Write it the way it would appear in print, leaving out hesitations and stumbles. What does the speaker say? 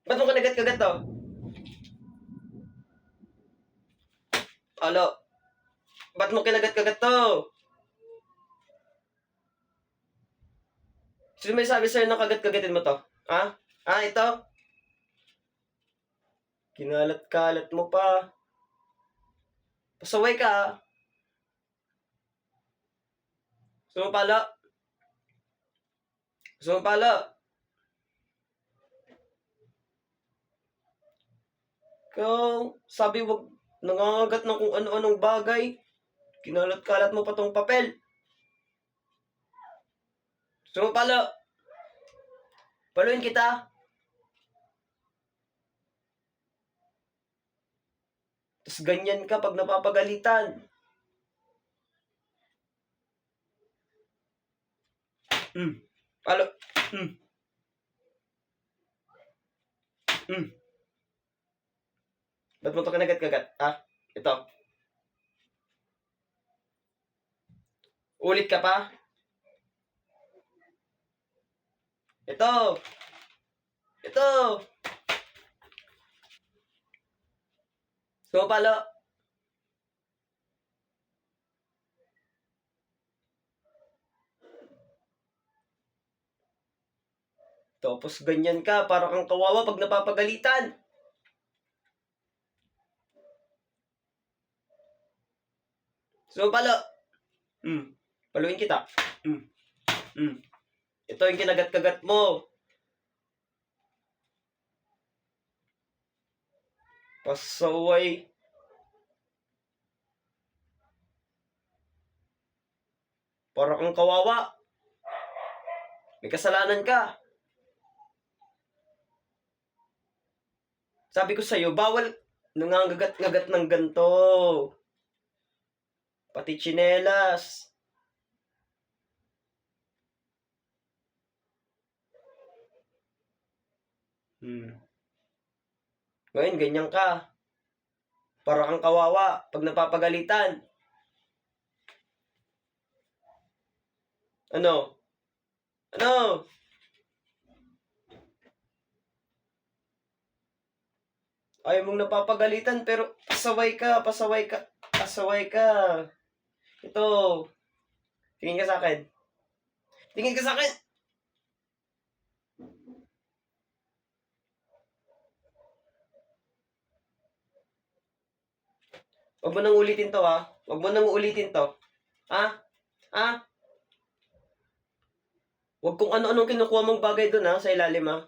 Ba't mo kinagat-kagat to? Alo, ba't mo kinagat-kagat to? Sino may sabi sa'yo na kagat-kagatin mo to? Ha? Ha, ito? Kinalat-kalat mo pa. Pasaway ka, ha? Sumapala. Sumapala. Ikaw, sabi wag nangangagat ng kung ano-anong bagay. Kinalat-kalat mo pa tong papel. Sumapala. Paluin kita. Tapos ganyan ka pag napapagalitan. Palo. Ba't mo ito kinagat-kagat? Ha? Ito. Ulit ka pa? Ito. Ito. Sumapalo. Tapos ganyan ka, para kang kawawa pag napapagalitan. Sumapalo. Paluin kita. Ito yung kinagat-kagat mo. Pasaway. Para kang kawawa. May kasalanan ka. Sabi ko sa'yo, bawal nangangagat-ngagat ng ganito. Pati tsinelas. Ngayon, ganyan ka. Para kang kawawa pag napapagalitan. Ano? Ano? Ayaw mong napapagalitan pero pasaway ka, pasaway ka, pasaway ka. Ito. Tingin ka sa akin. Tingin ka sa akin. Huwag mo nang ulitin to, ha? Huwag mo nang ulitin to. Ha? Ha? Huwag kung ano-anong kinukuha mong bagay doon, ha? Sa ilalim, ha?